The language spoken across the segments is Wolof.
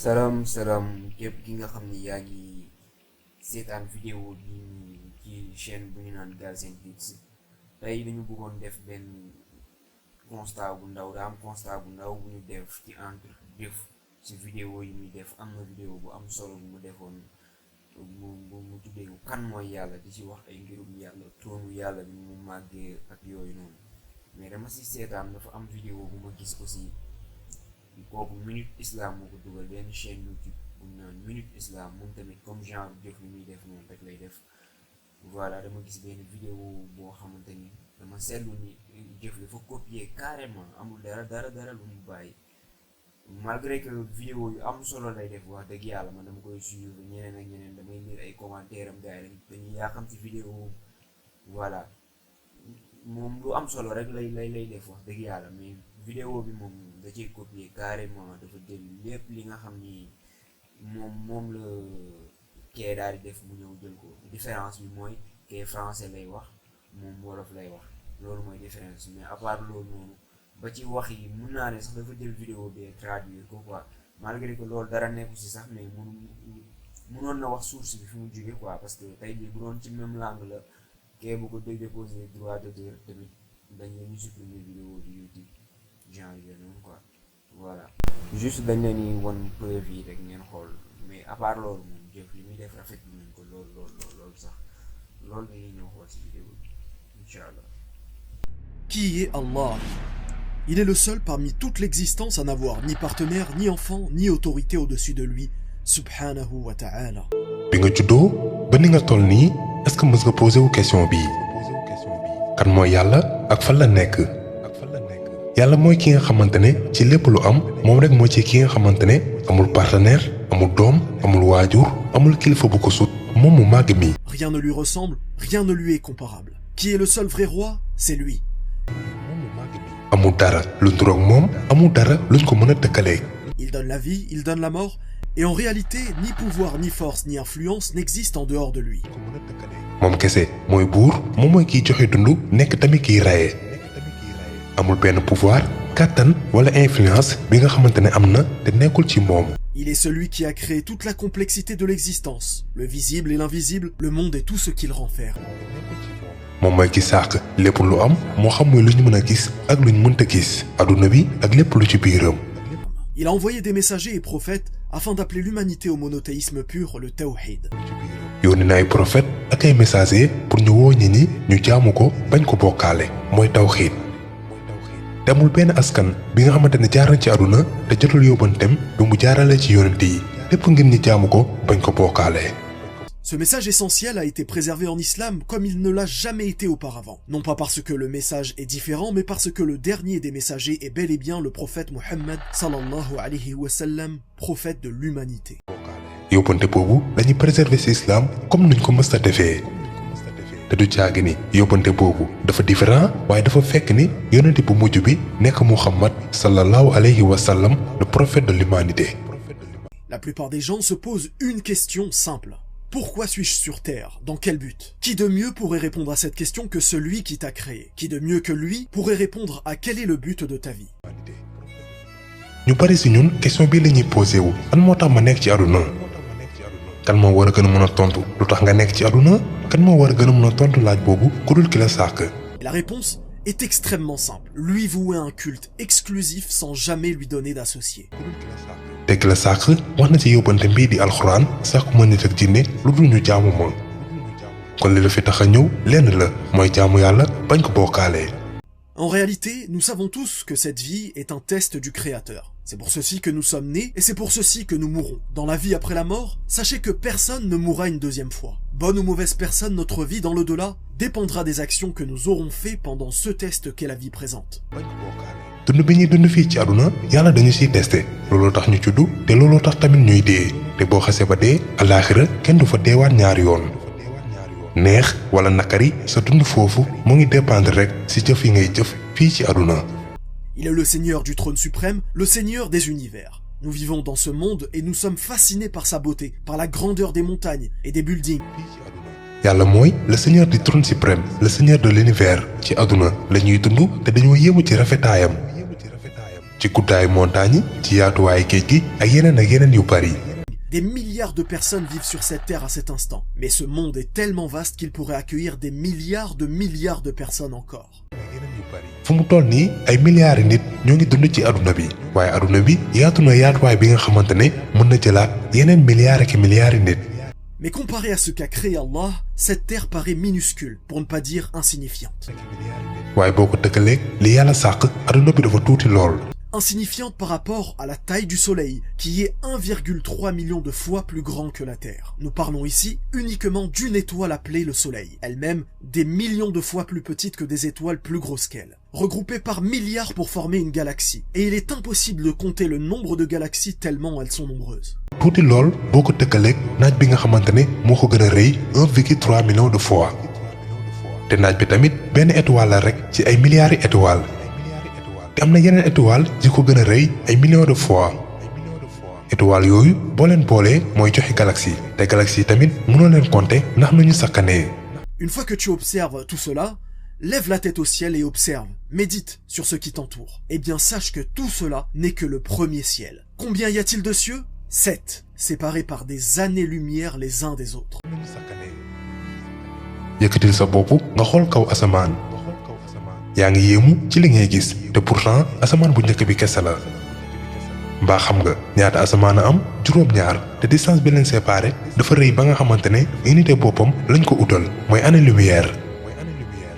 salaam képp ki nga xam ni yaa ngi seetaan vidéo bi ci chaîne bu ñu naan Galsen Tips tey dañu bëggoon def benn constat bu ndaw bu ñu def ci entre def ci vidéo yi muy def am na vidéo bu am solo bu mu defoon mu tuddee ko kan mooy yàlla di ci wax ay mbirum yàlla toonu yàlla bi mu màggee ak yooyu noonu mais dama si seetaan dafa am vidéo bu ma gis aussi kooku Minute Islam moo ko dugal benn chaîne YouTube bu ñu naan Minute Islam moom tamit comme genre jëf li muy def noonu rek lay def voilà dama gis benn vidéo boo xamante ni dama seetlu ni jëf dafa copier carrément amul dara lu mu bàyyi malgré que vidéo yu am solo lay def wax dëgg yàlla man dama koy suivre ñeneen ak ñeneen damay lire ay commentaires am gars yi dañuy yaakaar ci vidéo voilà moom lu am solo rek lay def wax dëgg yàlla mais vidéo bi moom da cee copier carrément dafa jël lépp li nga xam ni moom la kee daal di def mu ñëw jël ko différence bi mooy kee français lay wax moom wolof lay wax loolu mooy différence mais à part loolu noonu ba ci wax yi mun naa ne sax dafa jël vidéo bi traduire ko quoi malgré que loolu dara nekku si sax mais munoon na wax source bi fi mu jóge quoi parce que tey jii bu doon ci même langue la kee bu ko déposé droit d'auteur tamit dañ leen ñu supprimer vidéo bi YouTube genre yooyu noonu quoi voilà juste dañ leen ni won preuve yi rek ngeen xool mais à part loolu moom jëf li muy def rafetlu nañ ko loolu sax loolu dañuy ñëw xool ci vidéo bi Inch'Allah. Qui est Allah? Il est le seul parmi toute l'existence à n'avoir ni partenaire, ni enfant, ni autorité au-dessus de lui, subhanahu wa ta'ala. bi nga juddoo ba ni nga toll nii est-ce que mës nga posé wu question bii kan mooy yàlla ak fan la nekk yàlla mooy ki nga xamante ne ci lépp lu am moom rek moo ci ki nga xamante ne amul partenaire amul doom amul waajur amul kilifa bu ko sut moom mu màgg mi. Rien ne lui ressemble, rien ne lui est comparable. Qui est le seul vrai roi? C'est lui. amul dara lu nduroog moom amul dara luñ ko mën a tëkkalee. Il donne la vie, il donne la mort, et en réalité, ni pouvoir, ni force, ni influence n'existent en dehors de lui. moom kese mooy buur moom mooy kiy joxe dund nekk tamit kiy rayee amul benn pouvoir kàttan wala influence bi nga xamante ne am na te nekkul ci moom. Il est celui qui a créé toute la complexité de l'existence, le visible et l'invisible, le monde et tout ce qu'il renferme. moom mooy ki sàkk lépp lu am moo xam muy lu ñu mën a gis ak lu ñu mënta gis adduna bi ak lépp lu ci biiram. Il a envoyé des messagers et prophètes afin d'appeler l'humanité au monothéisme pur, le tawhid. yónni na ay prophète ak ay messagers pour ñu woo ñi ni ñu jaamu ko bañ ko bokkaale mooy tawhid. te amul benn askan bi nga xamante ne jaar na ci àdduna te jotul yóbbantem bi mu jaarale ci yonent yi lépp ngir ñi jaamu ko bañ ko bokkaale. Ce message essentiel a été préservé en islam comme il ne l'a jamais été auparavant. Non pas parce que le message est différent, mais parce que le dernier des messagers est bel et bien le prophète Muhammad sallallahu alayhi wa sallam, prophète de l'humanité. yóbbante boobu lañuy préserver ci islam comme nuñ ko mës a defee te du caagi ni yóbbante boobu dafa différent waaye dafa fekk ni yonent bu mujj bi nekk Muhammad sallallahu alayhi wa sallam, le prophète de l'humanité. La plupart des gens se posent une question simple. Pourquoi suis-je sur Terre? Dans quel but? Qui de mieux pourrait répondre à cette question que celui qui t'a créé? Qui de mieux que lui pourrait répondre à quel est le but de ta vie? ñu bari ci ñun question bii lañuy posé wu lan moo tax ma nekk ci àdduna kan moo war a gën a mën a tontu lu tax nga nekk ci àdduna kan moo war a gën a mën a tontu laaj boobu ku dul ki la sàkk. La réponse est extrêmement simple. Lui vouer un culte exclusif sans jamais lui donner d'associé. te ki la sàkk wax na ci yóbbante mbii di alxuraan sàkku ma nit ak jinne lu dul ñu jaamu ma kon li la fi tax a ñëw lenn la mooy jaamu yàlla bañ ko bokkaalee. En réalité, nous savons tous que cette vie est un test du Créateur. C'est pour ceci que nous sommes nés et c'est pour ceci que nous mourrons. Dans la vie après la mort, sachez que personne ne mourra une deuxième fois. Bonne ou mauvaise personne, notre vie dans l'au-delà dépendra des actions que nous aurons fait pendant ce test qu'est la vie présente. dund bi ñuy dund fii ci àdduna yàlla dañu ciy testé looloo tax ñu juddu te looloo tax tamit ñuy dee te boo xasee ba dee alaaxira kenn du fa deewaat ñaari yoon neex wala nakari sa dund foofu mu ngi dépendre rek ci jëf yi ngay jëf fii ci àdduna. Il est le Seigneur du trône suprême, le Seigneur des univers. Nous vivons dans ce monde et nous sommes fascinés par sa beauté, par la grandeur des montagnes et des buildings. yàlla mooy le Seigneur du trône suprême, le Seigneur de l'univers ci àdduna la ñuy dund te dañoo yéemu ci rafetaayam. ci guddaayu montagne ci yaatuwaayu géej gi ak yeneen yu bari. Des milliards de personnes vivent sur cette terre à cet instant. Mais ce monde est tellement vaste qu'il pourrait accueillir des milliards de personnes encore. fu mu toll nii ay milliards nit ñoo ngi dund ci aduna bi waaye aduna bi yaatu na yaatuwaay bi nga xamante ne mën na jëlaat yeneen milliards nit. Mais comparé à ce qu'a créé Allah, cette terre paraît minuscule, pour ne pas dire insignifiante. waaye boo ko tëkkalee li yàlla sàq aduna bi dafa tuuti lool. Insignifiante par rapport à la taille du Soleil, qui est 1,3 million de fois plus grand que la Terre. Nous parlons ici uniquement d'une étoile appelée le Soleil, elle-même des millions de fois plus petite que des étoiles plus grosses qu'elle, regroupées par milliards pour former une galaxie. Et il est impossible de compter le nombre de galaxies tellement elles sont nombreuses. tuuti lool boo ko tëkkaleeg naaj bi nga xamante ne moo ko gën a rëy 1,3 million de fois te naaj bi tamit benn étoile la rek ci ay milliards étoiles. te am na yeneen étoile yi ko gën a rëy ay millions de fois étoile yooyu boo leen boolee mooy joxe galaxie te galaxie yi tamit mënoo leen compter ndax nu ñu sakkanee. Une fois que tu observes tout cela, lève la tête au ciel et observe, médite sur ce qui t'entoure. Eh bien sache que tout cela n'est que le premier ciel. Combien y a-t-il de cieux? 7, séparés par des années-lumière les uns des autres. yëkkatil sa bopp nga xool kaw asamaan yaa ngi yéemu ci li ngay gis te pourtant asamaan bu njëkk bi kese la mbaa xam nga ñaata asamaan a am juróom-ñaar te distance bi leen séparé dafa rëy ba nga xamante ne unité boppam lañ ko utal mooy année-lumière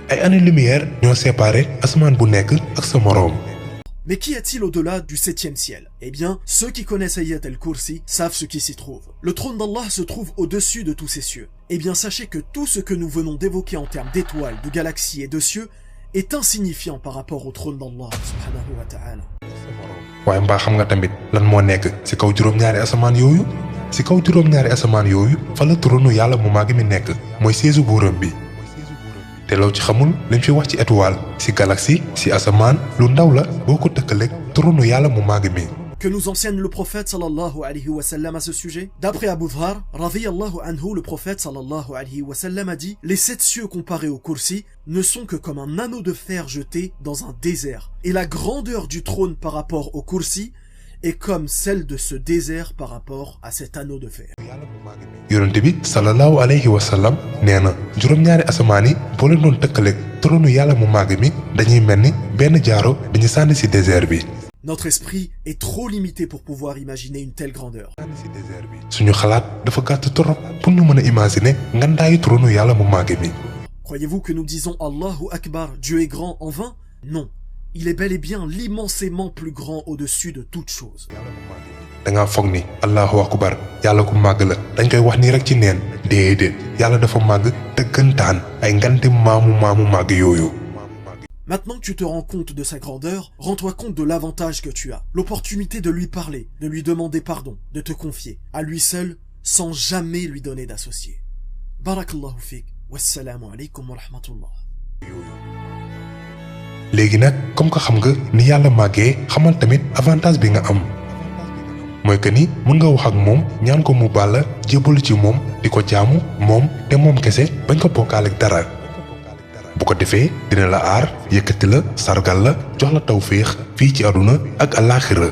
ay année-lumière ñoo séparé asamaan bu nekk ak sa moroom. Mais qu'y a-t-il au-delà du 7e ciel? Eh bien, ceux qui connaissent Ayat al-Kursi savent ce qui s'y trouve. Le trône d'Allah se trouve au-dessus de tous ces cieux. Eh bien, sachez que tout ce que nous venons d'évoquer en termes d'étoiles, de galaxies et de cieux est insignifiant par rapport au trône d'Allah subhanahu wa ta'ala. waaye mbaa xam nga tamit lan moo nekk ci kaw juróom-ñaari asamaan yooyu ci kaw juróom-ñaari asamaan yooyu fa la trônu yàlla mu màgg mi nekk mooy seesu buuram bi te loo ci xamul lim fi wax ci étoile ci galaxie ci asamaan lu ndaw la boo ko tëkkaleeg trônu yàlla mu màgg mi. Que nous enseigne le prophète sallallahu alayhi wa sallam à ce sujet? D'après Abu Dhar, radiyallahu anhu, le prophète sallallahu alayhi wa sallam a dit: les 7 cieux comparés au Kursi ne sont que comme un anneau de fer jeté dans un désert. Et la grandeur du trône par rapport au Kursi est comme celle de ce désert par rapport à cet anneau de fer. yonent bi sallallahu alayhi wa sallam nee na juróom-ñaari asamaan yi boo leen doon tëkkaleeg trônu yàlla mu màgg mi dañuy mel ni benn jaaro bi ñu sànni ci désert bi. Notre esprit est trop limité pour pouvoir imaginer une telle grandeur. suñu xalaat dafa gàtt trop pour ñu mën a imaginer ngandaayu trônu yàlla mu màgg mi. Croyez-vous que nous disons Allahu Akbar, Dieu est grand en vain? Non. Il est bel et bien l'immensément plus grand au-dessus de toute chose. dangaa foog ni Allahu Akbar yàlla ku màgg la dañ koy wax nii rek ci neen déedéet yàlla dafa màgg dëggantaan ay ngante maamu màgg yooyu. Maintenant que tu te rends compte de sa grandeur, rends-toi compte de l'avantage que tu as, l'opportunité de lui parler, de lui demander pardon, de te confier à lui seul, sans jamais lui donner d'associé. Barakallahu fik, wassalamu alaykum wa rahmatullah. léegi nag comme que xam nga ni yàlla màggee xamal tamit avantage bi nga am mooy que ni mën nga wax ak moom ñaan ko mu bàlla jébbalu ci moom di ko jaamu moom te moom kese bañ ko bokkaale ak dara. bu ko defee dina la aar yëkkati la sargal la jox la tawféex fii ci àdduna ak alaaxira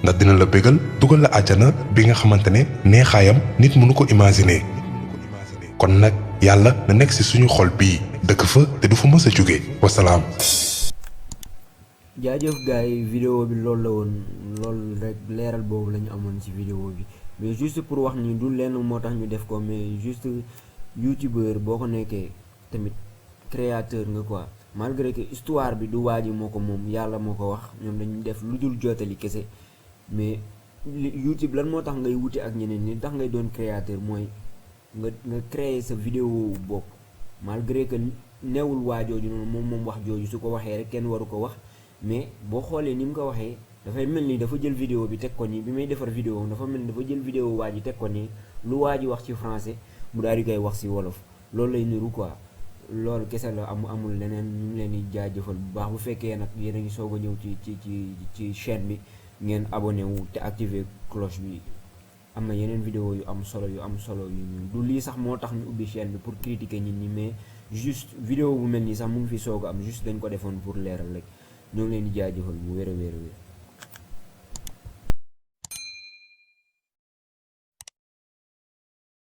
ndax dina la bégal dugal la àjjana bi nga xamante ne neexaayam nit mënu ko imaginer kon nag yàlla na nekk ci suñu xol bii dëkk fa te du fa mës a jóge wasalaam. jaajëf gars yi vidéo bi loolu la woon loolu rek leeral boobu la ñu amoon ci vidéo bi mais juste pour wax ni du lenn moo tax ñu def ko mais juste youtubeur boo ko nekkee tamit créateur nga quoi malgré que histoire bi du waa ji moo ko moom yàlla moo ko wax ñoom dañuy def lu dul jottali kese mais YouTube lan moo tax ngay wuti ak ñeneen ñi tax ngay doon créateur mooy nga créer sa vidéo bopp malgré que newul waa jooju noonu moom wax jooju su ko waxee rek kenn waru ko wax mais boo xoolee ni mu ko waxee dafay mel ni dafa jël vidéo bi teg ko nii bi may defar vidéo dafa mel ni dafa jël vidéo waa ji teg ko nii lu waa ji wax ci français mu daal di koy wax ci wolof loolu lay niru quoi. loolu kese la amul leneen ñu ngi leen di jaajëfal bu baax bu fekkee nag yéen a ngi soog a ñëw ci chaîne bi ngeen abonné wu te activer cloche bi am na yeneen vidéo yu am solo yu du lii sax moo tax ñu ubbi chaîne bi pour critiquer nit ñi mais juste vidéo bu mel nii sax mu ngi fi soog a am juste dañ ko defoon pour leeral rek ñoo ngi leen di jaajëfal bu wér a wér a wér